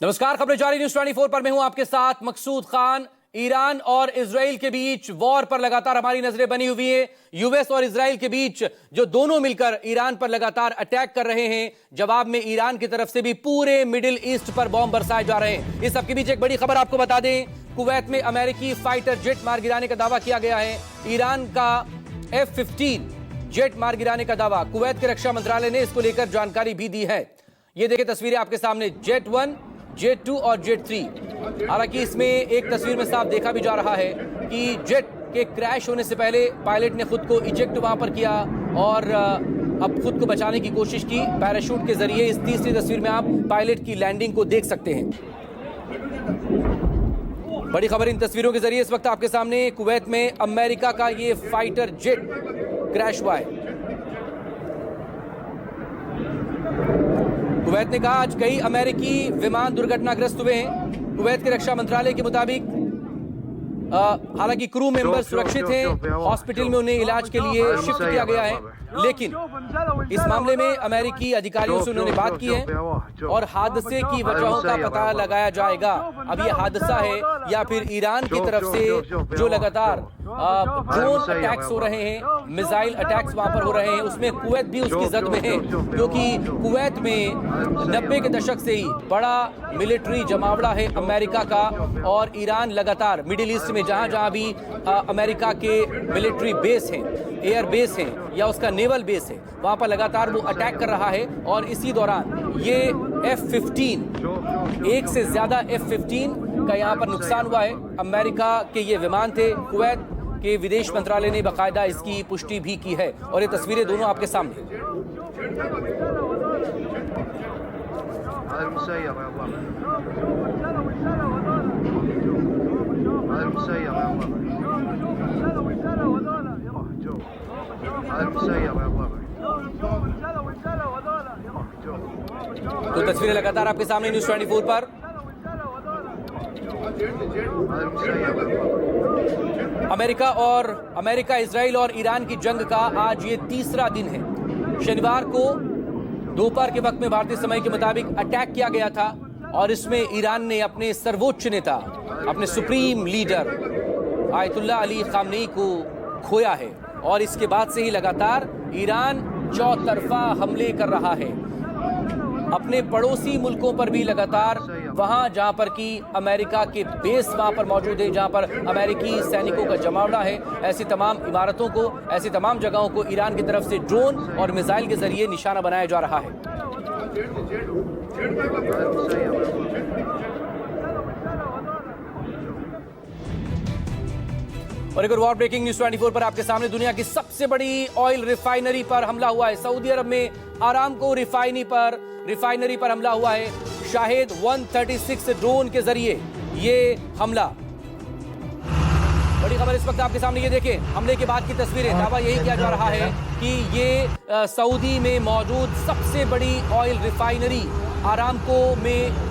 नमस्कार, खबरें जारी न्यूज़ 24 पर मैं हूं आपके साथ मकसूद खान। ईरान और इजराइल के बीच वॉर पर लगातार हमारी नजरें बनी हुई हैं। यूएस और इजराइल के बीच जो दोनों मिलकर ईरान पर लगातार अटैक कर रहे हैं, जवाब में ईरान की तरफ से भी पूरे मिडिल ईस्ट पर बॉम्ब बरसाए जा रहे हैं। इस सबके बीच एक बड़ी खबर आपको बता दें, कुवैत में अमेरिकी फाइटर जेट मार गिराने का दावा किया गया है। ईरान का F-15 जेट मार गिराने का दावा, कुवैत के रक्षा मंत्रालय ने इसको लेकर जानकारी भी दी है। ये देखिए तस्वीरें आपके सामने, जेट 1, जेट 2 और जेट 3। हालांकि इसमें एक तस्वीर में साफ देखा भी जा रहा है कि जेट के क्रैश होने से पहले पायलट ने खुद को इजेक्ट वहां पर किया और अब खुद को बचाने की कोशिश की पैराशूट के जरिए। इस तीसरी तस्वीर में आप पायलट की लैंडिंग को देख सकते हैं। बड़ी खबर इन तस्वीरों के जरिए इस वक्त आपके सामने, कुवैत में अमेरिका का ये फाइटर जेट क्रैश हुआ है। कुवैत ने कहा आज कई अमेरिकी विमान दुर्घटनाग्रस्त हुए हैं। कुवैत के रक्षा मंत्रालय के मुताबिक हालांकि क्रू मेंबर सुरक्षित हैं, हॉस्पिटल में उन्हें इलाज के लिए शिफ्ट किया गया है, लेकिन इस मामले में अमेरिकी अधिकारियों से उन्होंने बात की है और हादसे की वजहों का पता लगाया जाएगा। अब ये हादसा है या फिर ईरान की तरफ से जो लगातार ड्रोन अटैक्स हो रहे हैं, मिसाइल अटैक्स वहां पर हो रहे हैं, उसमें कुवैत भी उसकी जद में है, क्योंकि कुवैत में 90 के दशक से ही बड़ा मिलिट्री जमावड़ा है अमेरिका का। और ईरान लगातार मिडिल ईस्ट में जहां जहां भी अमेरिका के मिलिट्री बेस हैं, एयर बेस हैं या उसका नेवल बेस है, वहां पर लगातार वो अटैक कर रहा है। और इसी दौरान ये F-15, एक से ज्यादा F-15 का यहाँ पर नुकसान हुआ है। अमेरिका के ये विमान थे। कुवैत के विदेश मंत्रालय ने बाकायदा इसकी पुष्टि भी की है और ये तस्वीरें दोनों आपके सामने। तो तस्वीरें लगातार आपके सामने न्यूज़ 24 पर। अमेरिका इजराइल और ईरान की जंग का आज ये तीसरा दिन है। शनिवार को दोपहर के वक्त में भारतीय समय के मुताबिक अटैक किया गया था और इसमें ईरान ने अपने सर्वोच्च नेता, अपने supreme leader Ayatollah Ali Khamenei को खोया है। और इसके बाद से ही लगातार ईरान चौतरफा हमले कर रहा है अपने पड़ोसी मुल्कों पर भी। लगातार वहां जहां पर कि अमेरिका के बेस वहां पर मौजूद है, जहां पर अमेरिकी सैनिकों का जमावड़ा है, ऐसी तमाम इमारतों को, ऐसी तमाम जगहों को ईरान की तरफ से ड्रोन और मिसाइल के जरिए निशाना बनाया जा रहा है। और एक और वॉर ब्रेकिंग न्यूज़ 24 पर आपके सामने, दुनिया की सबसे बड़ी ऑयल रिफाइनरी पर हमला हुआ है। सऊदी अरब में आरामको रिफाइनरी पर हमला हुआ है। शाहिद 136 ड्रोन के जरिए ये हमला। बड़ी खबर इस वक्त आपके सामने, ये देखें हमले के बाद की तस्वीरें। दावा यही किया जा रहा है कि ये सऊदी में मौजूद सबसे बड़ी ऑयल रिफाइनरी आरामको में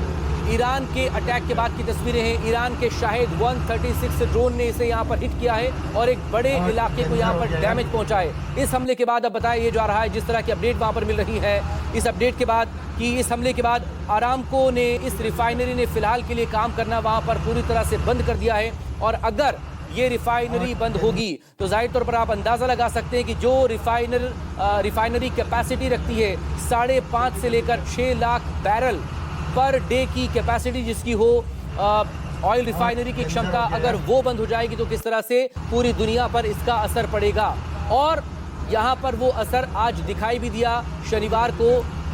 ईरान के अटैक के बाद की तस्वीरें हैं। ईरान के शाहिद 136 ड्रोन ने इसे यहां पर हिट किया है और एक बड़े इलाके को यहां पर डैमेज पहुंचा है। इस हमले के बाद अब बताया ये जा रहा है, जिस तरह की अपडेट वहां पर मिल रही है, इस अपडेट के बाद कि इस हमले के बाद आरामको ने, इस रिफाइनरी ने फिलहाल के लिए काम करना वहां पर पूरी तरह से बंद कर दिया है। और अगर ये रिफाइनरी बंद होगी तो जाहिर तौर पर आप अंदाजा लगा सकते हैं कि जो रिफाइनरी कैपेसिटी रखती है 5.5 से लेकर 6 लाख बैरल पर डे की कैपेसिटी जिसकी हो ऑयल रिफाइनरी की क्षमता, अगर वो बंद हो जाएगी तो किस तरह से पूरी दुनिया पर इसका असर पड़ेगा। और यहाँ पर वो असर आज दिखाई भी दिया। शनिवार को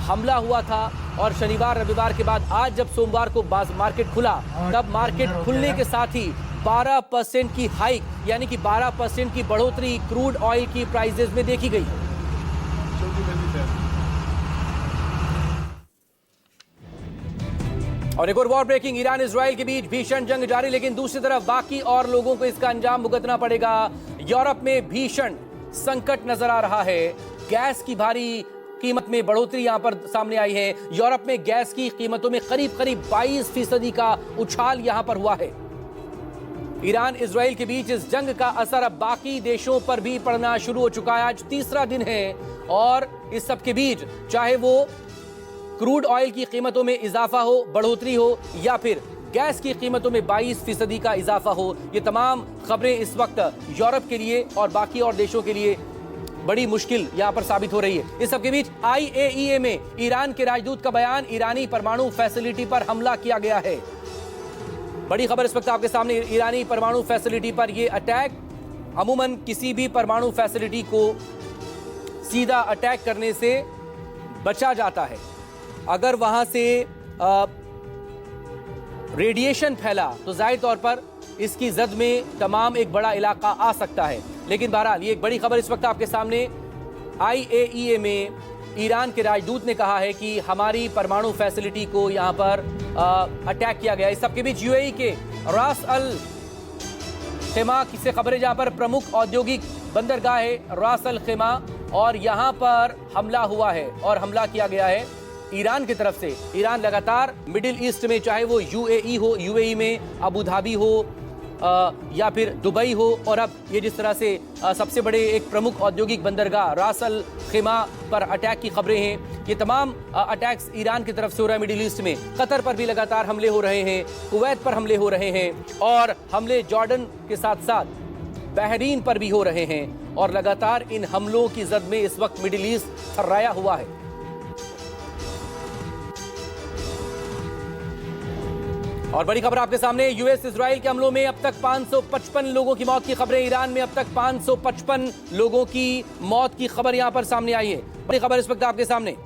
हमला हुआ था और शनिवार रविवार के बाद आज जब सोमवार को मार्केट खुला, तब मार्केट खुलने के साथ ही 12% की हाइक, यानी कि 12% की बढ़ोतरी क्रूड ऑयल की प्राइसेस में देखी गई। और एक और वॉर ब्रेकिंग, ईरान इजराइल के बीच भीषण जंग जारी, लेकिन दूसरी तरफ बाकी और लोगों को इसका अंजाम भुगतना पड़ेगा। यूरोप में भीषण संकट नजर आ रहा है। गैस की भारी कीमत में बढ़ोतरी यहां पर सामने आई है। यूरोप में गैस की कीमतों में करीब 22% का उछाल यहां पर हुआ है। ईरान इजराइल के बीच इस जंग का असर अब बाकी देशों पर भी पड़ना शुरू हो चुका है। आज तीसरा दिन है और इस सब के बीच चाहे वो क्रूड ऑयल की कीमतों में इजाफा हो, बढ़ोतरी हो, या फिर गैस की कीमतों में 22% का इजाफा हो, ये तमाम खबरें इस वक्त यूरोप के लिए और बाकी और देशों के लिए बड़ी मुश्किल यहां पर साबित हो रही है। इस सबके बीच IAEA में ईरान के राजदूत का बयान, ईरानी परमाणु फैसिलिटी पर हमला किया गया है। बड़ी खबर इस वक्त आपके सामने, ईरानी परमाणु फैसिलिटी पर यह अटैक। अमूमन किसी भी परमाणु फैसिलिटी को सीधा अटैक करने से बचा जाता है। अगर वहां से रेडिएशन फैला तो जाहिर तौर पर इसकी जद में तमाम एक बड़ा इलाका आ सकता है। लेकिन बहरहाल ये एक बड़ी खबर इस वक्त आपके सामने, IAEA में ईरान के राजदूत ने कहा है कि हमारी परमाणु फैसिलिटी को यहां पर अटैक किया गया। इस सबके बीच UAE के रास अल खेमा से खबरें, जहां पर प्रमुख औद्योगिक बंदरगाह है रास अल खेमा, और यहां पर हमला हुआ है और हमला किया गया है ईरान की तरफ से। ईरान लगातार मिडिल ईस्ट में, चाहे वो UAE हो, UAE में अबू धाबी हो या फिर दुबई हो, और अब ये जिस तरह से सबसे बड़े एक प्रमुख औद्योगिक बंदरगाह रास अल खेमा पर अटैक की खबरें हैं, ये तमाम अटैक्स ईरान की तरफ से हो रहा है मिडिल ईस्ट में। कतर पर भी लगातार हमले हो रहे हैं, कुवैत पर हमले हो रहे हैं, और हमले जॉर्डन के साथ साथ बहरीन पर भी हो रहे हैं, और लगातार इन हमलों की जद में इस वक्त मिडिल ईस्ट थर्राया हुआ है। और बड़ी खबर आपके सामने, US इजराइल के हमलों में अब तक 555 लोगों की मौत की खबरें। ईरान में अब तक 555 लोगों की मौत की खबर यहां पर सामने आई है। बड़ी खबर इस वक्त आपके सामने।